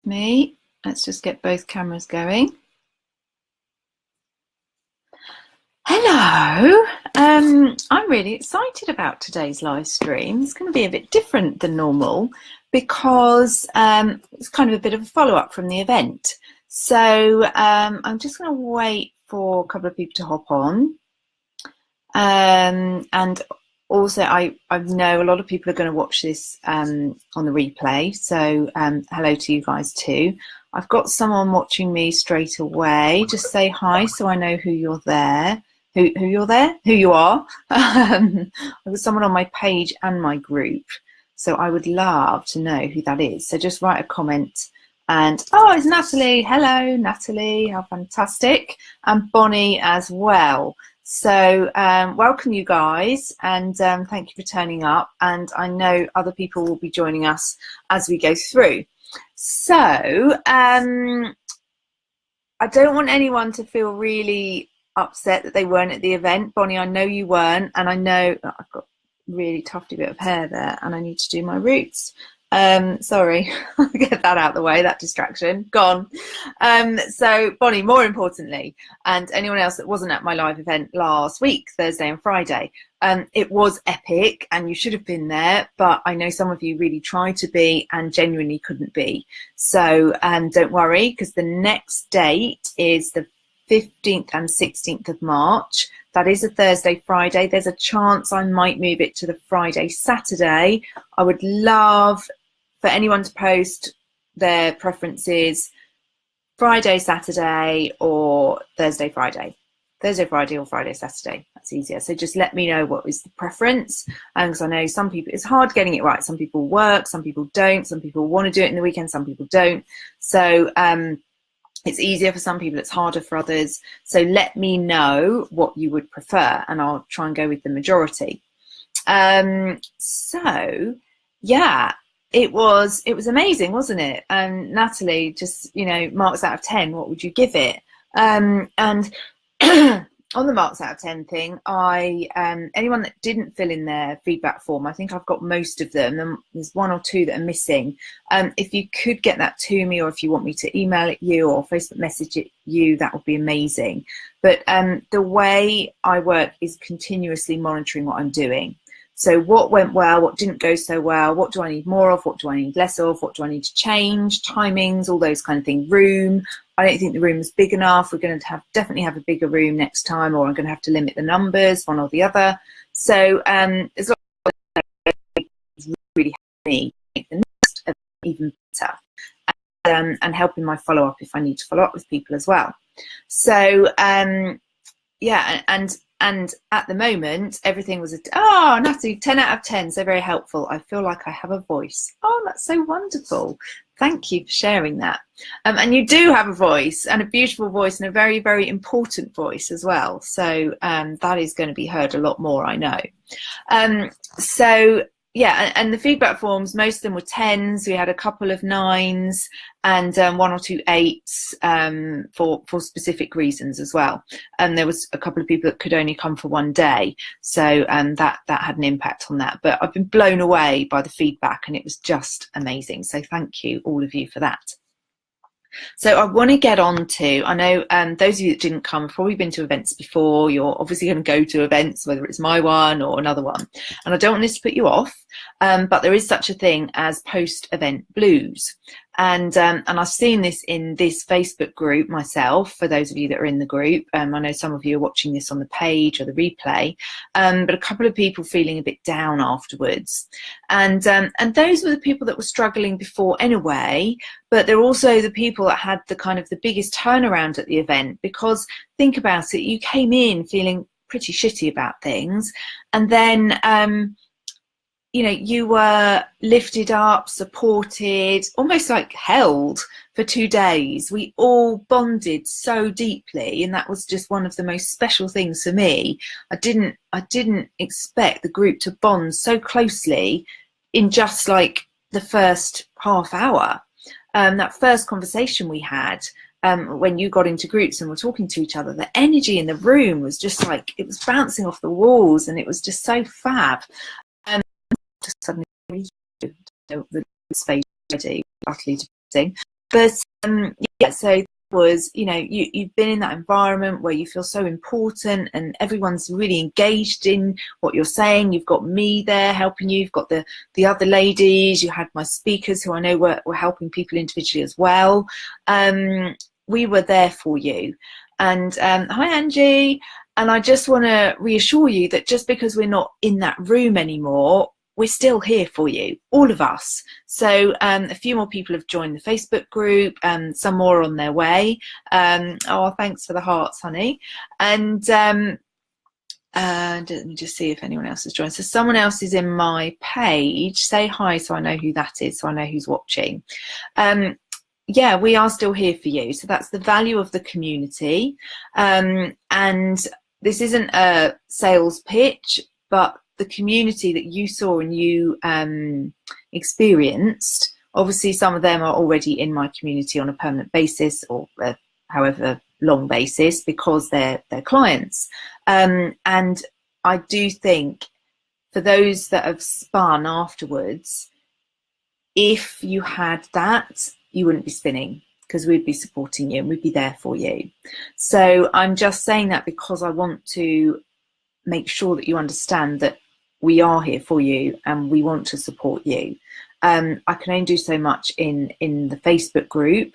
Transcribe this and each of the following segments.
Me. Let's just get both cameras going. Hello. I'm really excited about today's live stream. It's going to be a bit different than normal because it's kind of a bit of a follow-up from the event. So I'm just going to wait for a couple of people to hop on. And also, I know a lot of people are going to watch this on the replay. So hello to you guys too. I've got someone watching me straight away. Just say hi so I know who you're there. Who you are. I've got someone on my page and my group, so I would love to know who that is. So just write a comment. And oh, it's Natalie. Hello, Natalie. How fantastic. And Bonnie as well. So welcome you guys, and thank you for turning up. And I know other people will be joining us as we go through. So I don't want anyone to feel really upset that they weren't at the event. Bonnie, I know you weren't, and I know I've got a really tufty bit of hair there and I need to do my roots. Sorry, I'll get that out of the way, that distraction gone. So Bonnie, more importantly, and anyone else that wasn't at my live event last week, Thursday and Friday, it was epic and you should have been there, but I know some of you really tried to be and genuinely couldn't be. So don't worry, because the next date is the 15th and 16th of March. That is a Thursday, Friday. There's a chance I might move it to the Friday, Saturday. I would love for anyone to post their preferences, Friday, Saturday, or Thursday, Friday. Thursday, Friday, or Friday, Saturday. That's easier. So just let me know what is the preference. Because I know some people, it's hard getting it right. Some people work, some people don't. Some people want to do it in the weekend, some people don't. So it's easier for some people, it's harder for others. So let me know what you would prefer and I'll try and go with the majority. So yeah, it was amazing, wasn't it? And Natalie, just, you know, marks out of 10, what would you give it? And on the marks out of 10 thing, anyone that didn't fill in their feedback form, I think I've got most of them, and there's one or two that are missing. If you could get that to me, or if you want me to email it you or Facebook message it you, that would be amazing. But the way I work is continuously monitoring what I'm doing. So what went well, what didn't go so well, what do I need more of, what do I need less of, what do I need to change, timings, all those kind of things. Room, I don't think the room is big enough. We're going to definitely have a bigger room next time, or I'm going to have to limit the numbers, one or the other. So as long as it's really helping me make the next event even better, and helping my follow-up if I need to follow up with people as well. So yeah, and at the moment, everything was Natalie, 10 out of 10, so very helpful. I feel like I have a voice. Oh, that's so wonderful. Thank you for sharing that. And you do have a voice, and a beautiful voice, and a very, very important voice as well. So that is going to be heard a lot more, I know. So yeah, and the feedback forms, most of them were 10s. We had a couple of 9s and one or two 8s for specific reasons as well. And there was a couple of people that could only come for one day. So that had an impact on that. But I've been blown away by the feedback, and it was just amazing. So thank you, all of you, for that. So I want to get on to, I know those of you that didn't come have probably been to events before. You're obviously going to go to events, whether it's my one or another one. And I don't want this to put you off, but there is such a thing as post-event blues. And I've seen this in this Facebook group myself, for those of you that are in the group. I know some of you are watching this on the page or the replay, but a couple of people feeling a bit down afterwards. And those were the people that were struggling before anyway, but they're also the people that had the kind of the biggest turnaround at the event, because think about it, you came in feeling pretty shitty about things, and then you know, you were lifted up, supported, almost like held for 2 days. We all bonded so deeply, and that was just one of the most special things for me. I didn't expect the group to bond so closely in just like the first half hour. That first conversation we had, when you got into groups and were talking to each other, the energy in the room was just like, it was bouncing off the walls, and it was just so fab. Just suddenly the space ready, utterly depressing. But yeah, so it was, you know, you've been in that environment where you feel so important and everyone's really engaged in what you're saying. You've got me there helping you. You've got the other ladies. You had my speakers who I know were helping people individually as well. We were there for you. And hi, Angie. And I just want to reassure you that just because we're not in that room anymore, we're still here for you, all of us. So a few more people have joined the Facebook group, some more on their way. Oh, thanks for the hearts, honey. And let me just see if anyone else has joined. So someone else is in my page. Say hi so I know who that is, so I know who's watching. Yeah, we are still here for you. So that's the value of the community. And this isn't a sales pitch, but the community that you saw and you experienced, obviously some of them are already in my community on a permanent basis or however long basis because they're clients. And I do think for those that have spun afterwards, if you had that, you wouldn't be spinning because we'd be supporting you and we'd be there for you. So I'm just saying that because I want to make sure that you understand that we are here for you and we want to support you. I can only do so much in the Facebook group.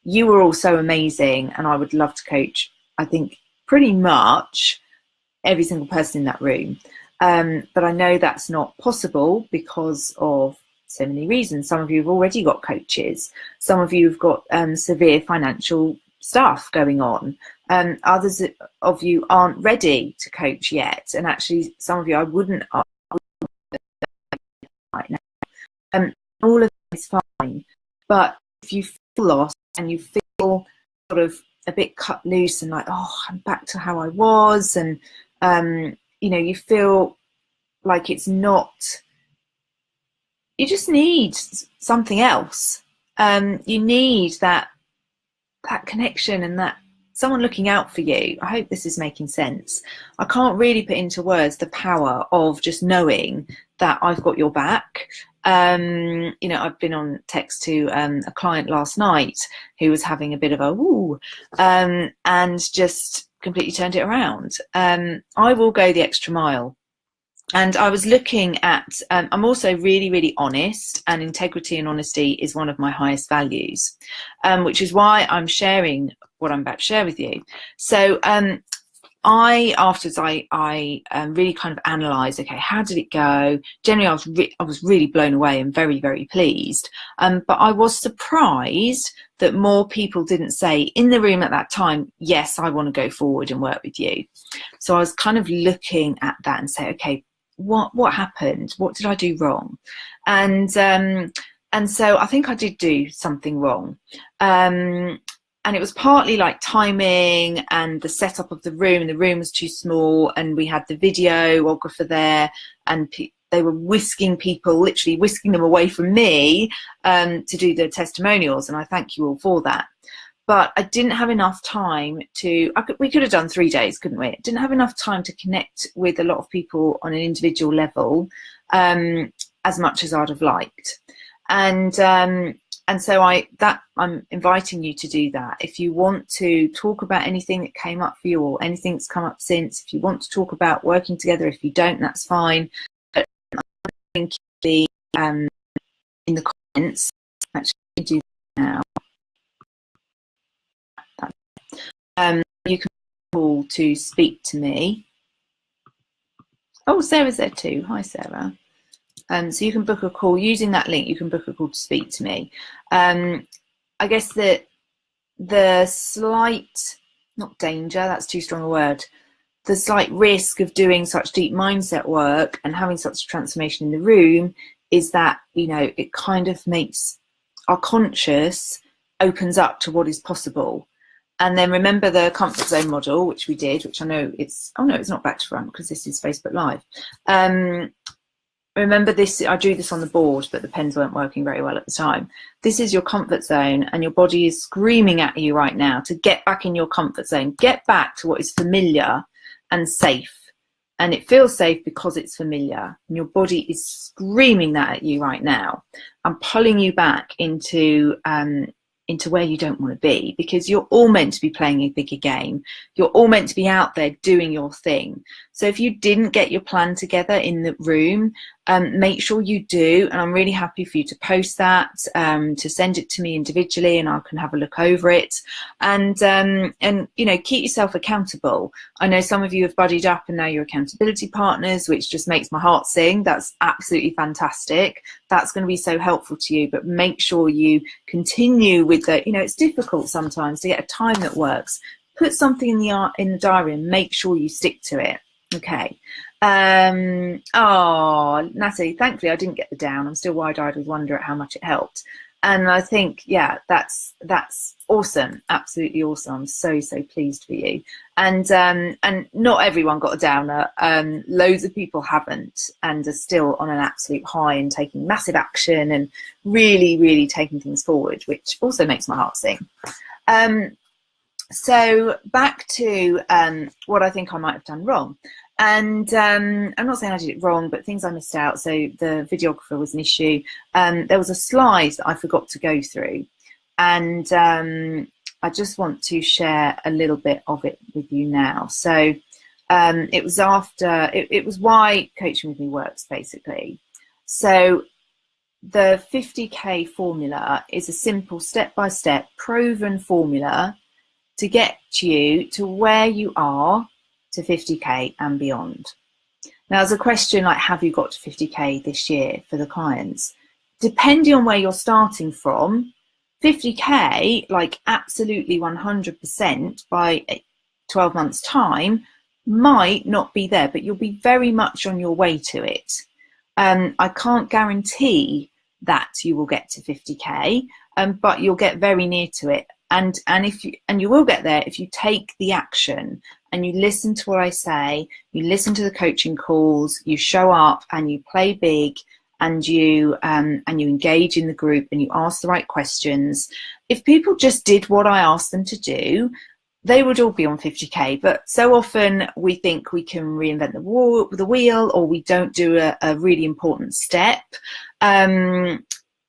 You were all so amazing and I would love to coach, I think, pretty much every single person in that room. But I know that's not possible because of so many reasons. Some of you have already got coaches. Some of you have got severe financial stuff going on. Others of you aren't ready to coach yet, and actually some of you I wouldn't right now. All of that is fine, but if you feel lost and you feel sort of a bit cut loose and like, oh, I'm back to how I was, and you know, you feel like it's not, you just need something else. You need that connection and that someone looking out for you. I hope this is making sense. I can't really put into words the power of just knowing that I've got your back. You know, I've been on text to a client last night who was having a bit of a woo, and just completely turned it around. I will go the extra mile. And I was looking at, I'm also really, really honest, and integrity and honesty is one of my highest values, which is why I'm sharing what I'm about to share with you. So afterwards I really kind of analysed, okay, how did it go? Generally, I was really blown away and very, very pleased. But I was surprised that more people didn't say in the room at that time, yes, I want to go forward and work with you. So I was kind of looking at that and say, okay, what happened? What did I do wrong? And so I think I did do something wrong. And it was partly like timing and the setup of the room. The room was too small and we had the videographer there and they were literally whisking them away from me to do the testimonials. And I thank you all for that. But I didn't have enough time we could have done 3 days, couldn't we? I didn't have enough time to connect with a lot of people on an individual level as much as I'd have liked. And so I'm inviting you to do that. If you want to talk about anything that came up for you or anything that's come up since, if you want to talk about working together, if you don't, that's fine. But I think in the comments, actually do that now. You can call to speak to me. Oh, Sarah's there too. Hi, Sarah. So you can book a call using that link. You can book a call to speak to me. I guess that the slight, not danger, that's too strong a word, the slight risk of doing such deep mindset work and having such a transformation in the room is that, you know, it kind of makes our conscious opens up to what is possible. And then remember the comfort zone model, which we did, which I know it's, oh no, it's not back to front because this is Facebook Live. Remember this, I drew this on the board, but the pens weren't working very well at the time. This is your comfort zone and your body is screaming at you right now to get back in your comfort zone, get back to what is familiar and safe. and it feels safe because it's familiar, and your body is screaming that at you right now and pulling you back into where you don't want to be, because you're all meant to be playing a bigger game. You're all meant to be out there doing your thing. So if you didn't get your plan together in the room, make sure you do. And I'm really happy for you to post that, to send it to me individually, and I can have a look over it. And you know, keep yourself accountable. I know some of you have buddied up and now you're accountability partners, which just makes my heart sing. That's absolutely fantastic. That's going to be so helpful to you. But make sure you continue with the, you know, it's difficult sometimes to get a time that works. Put something in the diary and make sure you stick to it. Okay. Oh, Natalie, thankfully I didn't get the down. I'm still wide-eyed with wonder at how much it helped. And I think, yeah, that's awesome. Absolutely awesome. I'm so pleased for you. And not everyone got a downer. Loads of people haven't, and are still on an absolute high and taking massive action and really taking things forward, which also makes my heart sing. So back to what I think I might have done wrong. And I'm not saying I did it wrong, but things I missed out. So the videographer was an issue. There was a slide that I forgot to go through. And I just want to share a little bit of it with you now. So it was after, it was why coaching with me works, basically. So the 50K formula is a simple step-by-step proven formula to get you to where you are to 50K and beyond. Now, there's a question like, have you got to 50K this year for the clients? Depending on where you're starting from, 50K, like absolutely 100% by 12 months time, might not be there, but you'll be very much on your way to it. I can't guarantee that you will get to 50K, but you'll get very near to it. And you will get there if you take the action and you listen to what I say, you listen to the coaching calls, you show up and you play big, and you engage in the group and you ask the right questions. If people just did what I asked them to do, they would all be on 50K. But so often we think we can reinvent the wheel, or we don't do a really important step.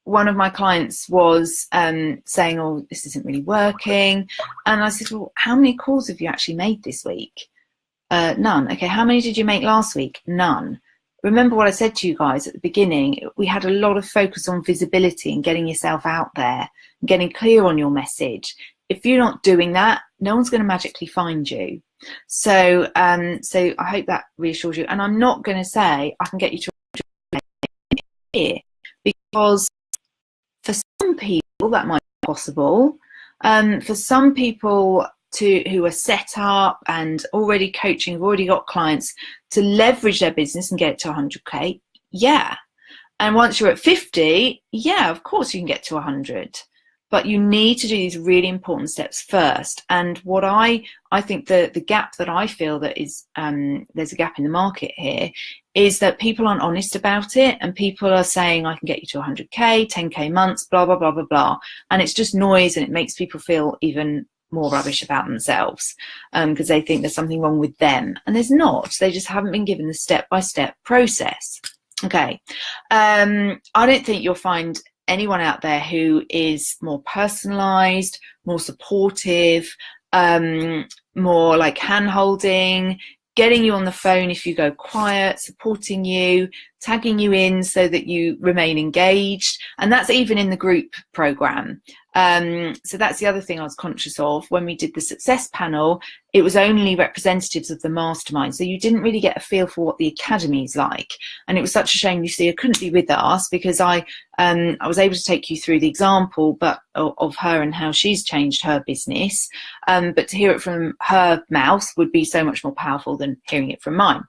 One of my clients was saying, oh, this isn't really working. And I said, well, how many calls have you actually made this week? None. Okay, how many did you make last week? None. Remember what I said to you guys at the beginning, we had a lot of focus on visibility and getting yourself out there and getting clear on your message. If you're not doing that, no one's going to magically find you. So I hope that reassures you. And I'm not going to say I can get you to here, because for some people that might be possible. For some people who are set up and already coaching, have already got clients, to leverage their business and get it to 100K, yeah. And once you're at 50, yeah, of course you can get to 100. But you need to do these really important steps first. And what I think the gap that I feel that is, there's a gap in the market here, is that people aren't honest about it, and people are saying, I can get you to 100K, 10K months, blah, blah, blah, blah, blah. And it's just noise, and it makes people feel even more rubbish about themselves, because they think there's something wrong with them. And there's not. They just haven't been given the step-by-step process. Okay. I don't think you'll find anyone out there who is more personalized, more supportive, more like hand-holding, getting you on the phone if you go quiet, supporting you, tagging you in so that you remain engaged. And that's even in the group program. So that's the other thing I was conscious of when we did the success panel. It was only representatives of the mastermind, so you didn't really get a feel for what the academy is like. And it was such a shame, you see, I couldn't be with us, because I was able to take you through the example of her and how she's changed her business, but to hear it from her mouth would be so much more powerful than hearing it from mine.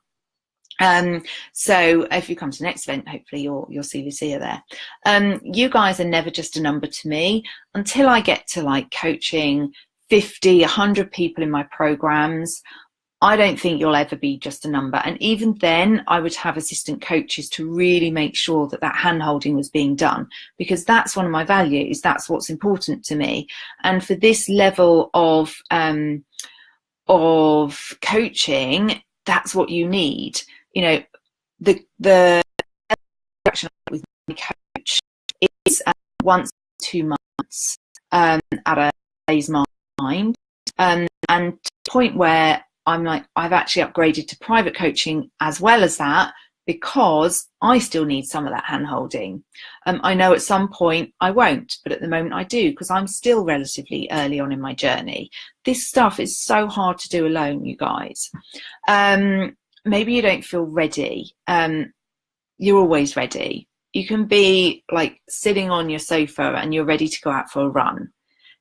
So if you come to the next event, hopefully you'll see Lucia there. You guys are never just a number to me. Until I get to like coaching 50, 100 people in my programs, I don't think you'll ever be just a number. And even then, I would have assistant coaches to really make sure that that hand-holding was being done, because that's one of my values. That's what's important to me. And for this level of coaching, that's what you need. You know, the direction with my coach is once 2 months at a phase mind, and to the point where I'm like, I've actually upgraded to private coaching as well as that, because I still need some of that hand holding. I know at some point I won't, but at the moment I do, because I'm still relatively early on in my journey. This stuff is so hard to do alone, you guys. Maybe you don't feel ready. You're always ready. You can be like sitting on your sofa and you're ready to go out for a run.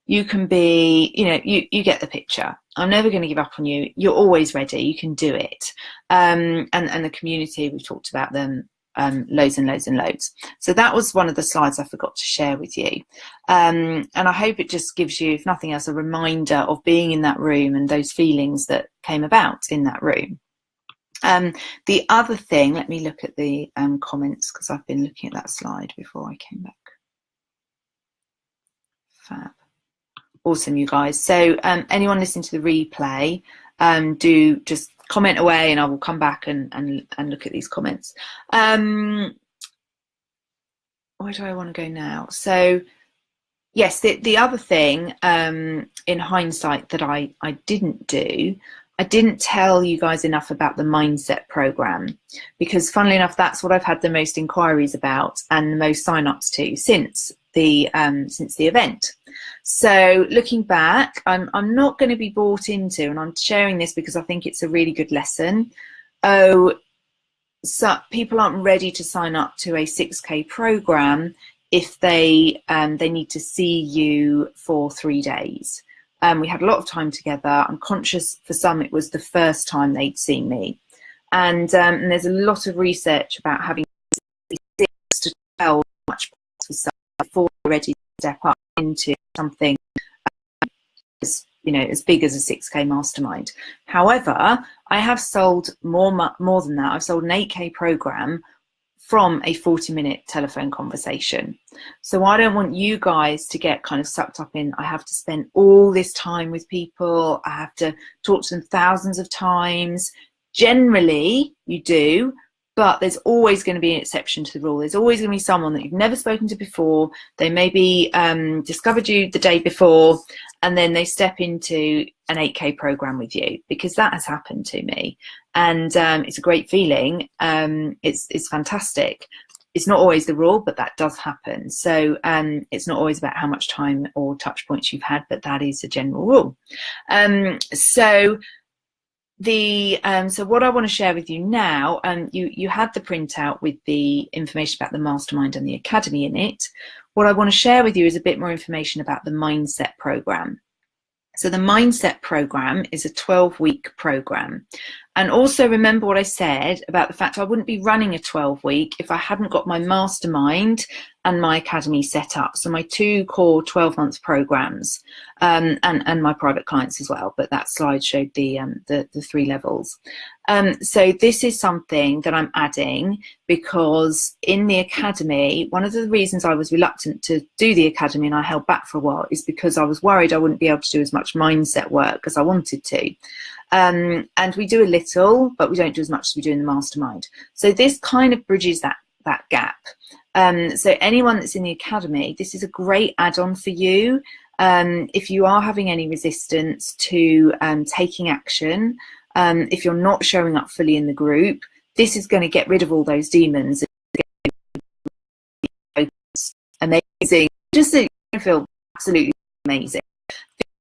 You can be, you know, you get the picture. I'm never going to give up on you. You're always ready. You can do it. And the community, we've talked about them loads and loads and loads. So that was one of the slides I forgot to share with you. And I hope it just gives you, if nothing else, a reminder of being in that room and those feelings that came about in that room. The other thing, let me look at the comments, because I've been looking at that slide before I came back. Fab. Awesome, you guys. So anyone listening to the replay, do just comment away and I will come back and look at these comments. Where do I want to go now? So yes, the other thing in hindsight that I didn't do, I didn't tell you guys enough about the mindset program, because funnily enough, that's what I've had the most inquiries about and the most sign-ups to since the event. So looking back, I'm not going to be bought into, and I'm sharing this because I think it's a really good lesson. So people aren't ready to sign up to a 6K program if they need to see you for 3 days. We had a lot of time together. I'm conscious for some it was the first time they'd seen me. And there's a lot of research about having 6 to 12 much before you're ready to step up into something as big as a 6K mastermind. However, I have sold more than that. I've sold an 8K program from a 40-minute telephone conversation. So I don't want you guys to get kind of sucked up in, I have to spend all this time with people, I have to talk to them thousands of times. Generally, you do, but there's always going to be an exception to the rule. There's always going to be someone that you've never spoken to before. They maybe discovered you the day before, and then they step into an 8K program with you, because that has happened to me. And it's a great feeling. It's fantastic. It's not always the rule, but that does happen. So it's not always about how much time or touch points you've had, but that is a general rule. So what I want to share with you now, you had the printout with the information about the mastermind and the academy in it. What I want to share with you is a bit more information about the mindset program. So the mindset program is a 12-week program. And also remember what I said about the fact I wouldn't be running a 12-week if I hadn't got my mastermind and my academy set up. So my 2 core 12-month programs and my private clients as well. But that slide showed the 3 levels. So this is something that I'm adding because in the academy, one of the reasons I was reluctant to do the academy and I held back for a while is because I was worried I wouldn't be able to do as much mindset work as I wanted to. And we do a little, but we don't do as much as we do in the mastermind. So this kind of bridges that gap. So anyone that's in the academy, this is a great add-on for you. If you are having any resistance to taking action, if you're not showing up fully in the group, this is going to get rid of all those demons. Amazing. Just so you feel absolutely amazing.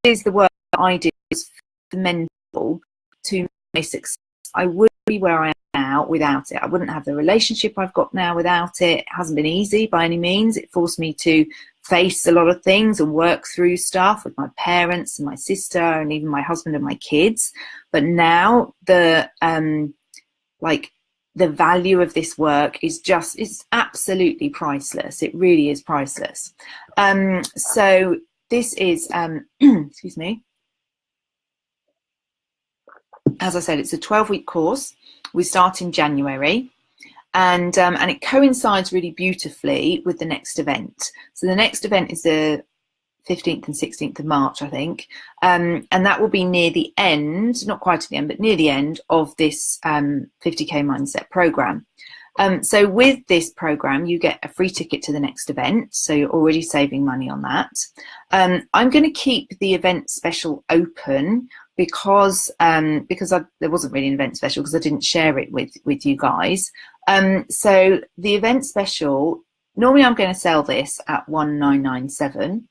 This is the work that I do is fundamental to my success. I wouldn't be where I am now without it. I wouldn't have the relationship I've got now without it. It hasn't been easy by any means. It forced me to face a lot of things and work through stuff with my parents and my sister and even my husband and my kids. But now the value of this work is it's absolutely priceless. It really is priceless. So this is, excuse me. As I said, it's a 12-week course. We start in January, and it coincides really beautifully with the next event. So the next event is the 15th and 16th of March, I think. And that will be near the end, not quite at the end, but near the end of this 50K Mindset program. So with this program, you get a free ticket to the next event. So you're already saving money on that. I'm going to keep the event special open because there wasn't really an event special because I didn't share it with you guys. So the event special, normally I'm going to sell this at 1,997.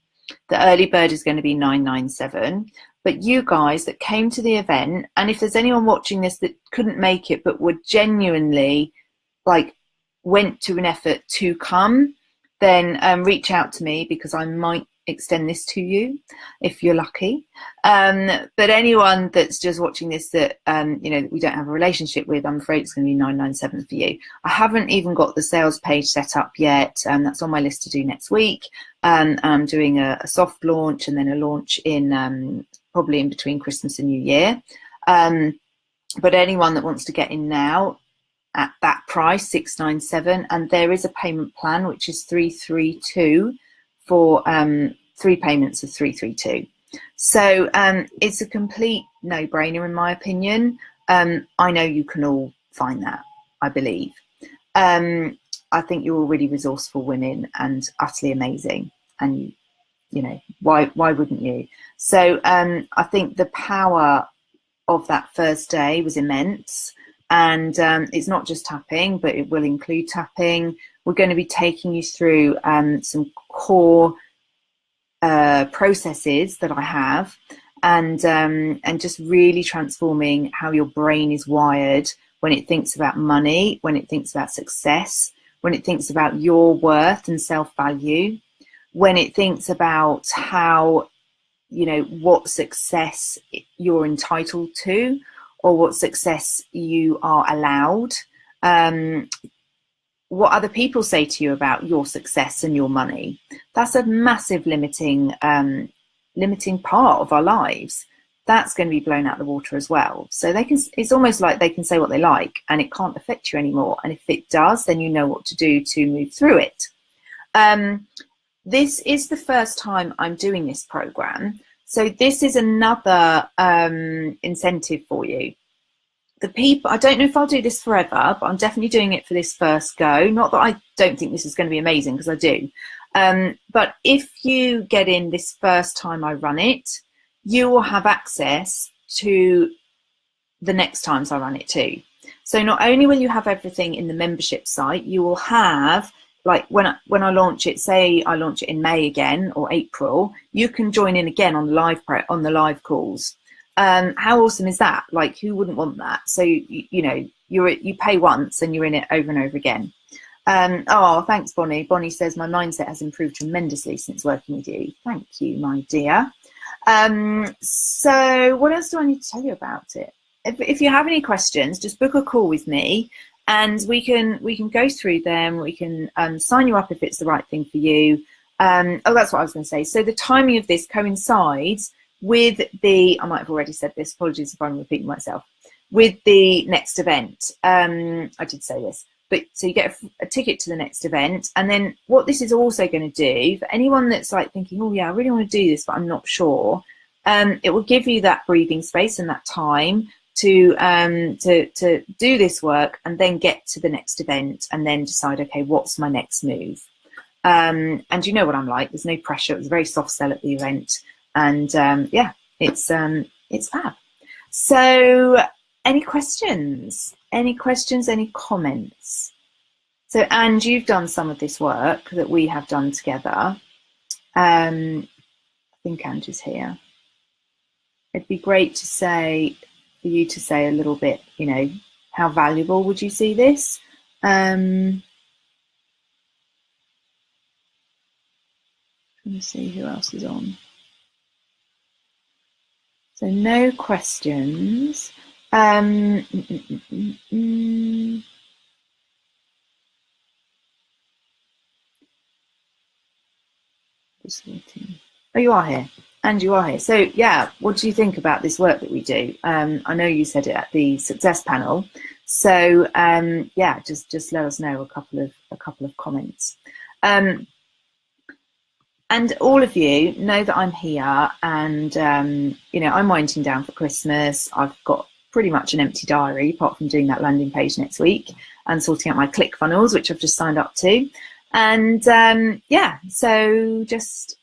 The early bird is going to be 997. But you guys that came to the event, and if there's anyone watching this that couldn't make it but were genuinely went to an effort to come, then reach out to me because I might extend this to you if you're lucky. But anyone that's just watching this that that we don't have a relationship with, I'm afraid it's going to be 997 for you. I haven't even got the sales page set up yet. That's on my list to do next week. I'm doing a soft launch and then a launch in probably in between Christmas and New Year. But anyone that wants to get in now at that price, 697, and there is a payment plan which is 332 for 3 payments of 332. So it's a complete no-brainer in my opinion. I know you can all find that, I believe. I think you're all really resourceful women and utterly amazing, and why wouldn't you? So I think the power of that first day was immense. And it's not just tapping, but it will include tapping. We're going to be taking you through some core processes that I have, and just really transforming how your brain is wired when it thinks about money, when it thinks about success, when it thinks about your worth and self-value, when it thinks about how, what success you're entitled to, or what success you are allowed, what other people say to you about your success and your money. That's a massive limiting part of our lives. That's going to be blown out the water as well. So it's almost like they can say what they like and it can't affect you anymore. And if it does, then you know what to do to move through it. This is the first time I'm doing this program. So this is another incentive for you. The people, I don't know if I'll do this forever, but I'm definitely doing it for this first go. Not that I don't think this is going to be amazing, because I do. But if you get in this first time I run it, you will have access to the next times I run it too. So not only will you have everything in the membership site, you will have, like when I launch it, say I launch it in May again or April, you can join in again on the live calls. How awesome is that? Like, who wouldn't want that? So you pay once and you're in it over and over again. Oh, thanks, Bonnie. Bonnie says my mindset has improved tremendously since working with you. Thank you, my dear. So what else do I need to tell you about it? If you have any questions, just book a call with me and we can go through them. We can sign you up if it's the right thing for you. Oh, that's what I was going to say. So the timing of this coincides with I might have already said this, apologies if I'm repeating myself, with the next event. I did say this, but so you get a ticket to the next event. And then what this is also going to do for anyone that's like thinking, oh yeah, I really want to do this, but I'm not sure. It will give you that breathing space and that time to do this work and then get to the next event and then decide, okay, what's my next move? And you know what I'm like, there's no pressure. It was a very soft sell at the event. And yeah, it's fab. So any questions, any comments? So, and you've done some of this work that we have done together. I think Angie's here. It'd be great for you to say a little bit, how valuable would you see this? Let me see who else is on. So no questions. Just waiting. Oh, you are here. And you are here. So yeah, what do you think about this work that we do? I know you said it at the success panel. So yeah, just let us know a couple of comments. And all of you know that I'm here, and you know, I'm winding down for Christmas. I've got pretty much an empty diary, apart from doing that landing page next week and sorting out my ClickFunnels, which I've just signed up to. And yeah, so just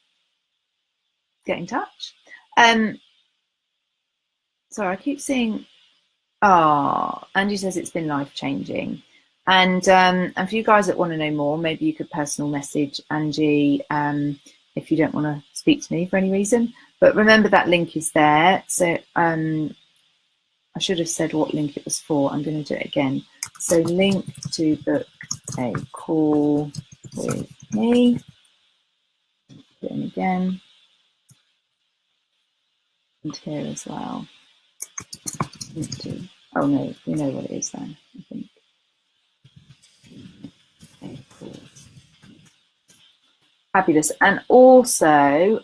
get in touch. Sorry, I keep seeing. Oh, Angie says it's been life-changing. And for you guys that want to know more, maybe you could personal message Angie if you don't want to speak to me for any reason. But remember, that link is there. So I should have said what link it was for. I'm going to do it again. So link to book a call with me. Do it again. And here as well. Oh no, you know what it is then, I think. Okay, cool. Fabulous. And also,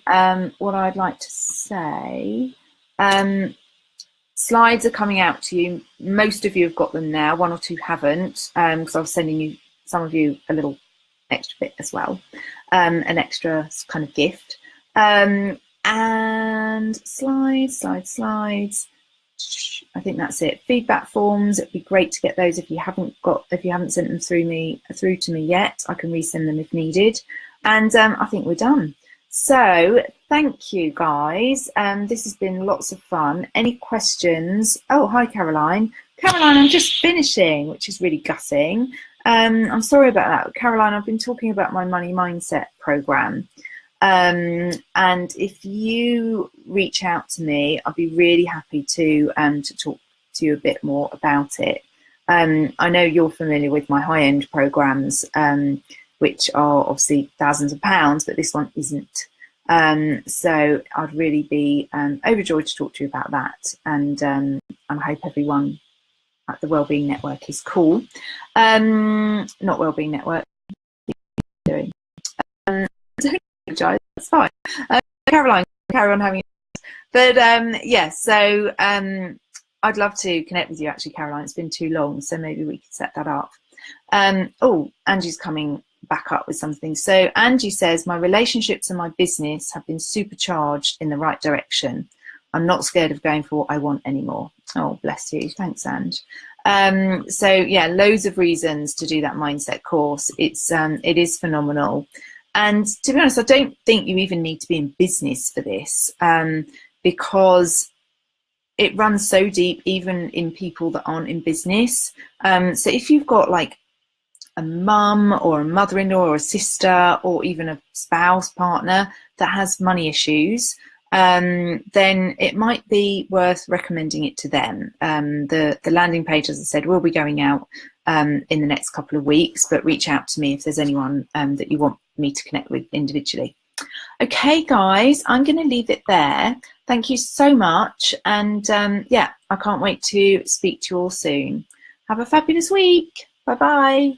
what I'd like to say, slides are coming out to you. Most of you have got them now, one or two haven't, because I was sending you, some of you, a little extra bit as well, an extra kind of gift. And slides. I think that's it. Feedback forms, it'd be great to get those. If you haven't sent them through to me yet, I can resend them if needed. And I think we're done. So thank you guys. This has been lots of fun. Any questions? Oh, hi Caroline. Caroline, I'm just finishing, which is really gutting. I'm sorry about that, Caroline. I've been talking about my money mindset program. And if you reach out to me, I'll be really happy to talk to you a bit more about it. I know you're familiar with my high-end programs, which are obviously thousands of pounds, but this one isn't. So I'd really be overjoyed to talk to you about that. And I hope everyone at the Wellbeing Network is cool. Not Wellbeing Network. Doing. That's fine. Caroline, carry on having it. But yeah, so I'd love to connect with you actually, Caroline. It's been too long, so maybe we could set that up. Oh, Angie's coming back up with something. So Angie says, my relationships and my business have been supercharged in the right direction. I'm not scared of going for what I want anymore. Oh, bless you. Thanks, Ange. So yeah, loads of reasons to do that mindset course. It is phenomenal. And to be honest, I don't think you even need to be in business for this, because it runs so deep, even in people that aren't in business. So if you've got like a mum or a mother-in-law or a sister or even a spouse partner that has money issues, then it might be worth recommending it to them. The landing page, as I said, will be going out in the next couple of weeks, but reach out to me if there's anyone that you want me to connect with individually. Okay, guys, I'm going to leave it there. Thank you so much. And yeah, I can't wait to speak to you all soon. Have a fabulous week. Bye-bye.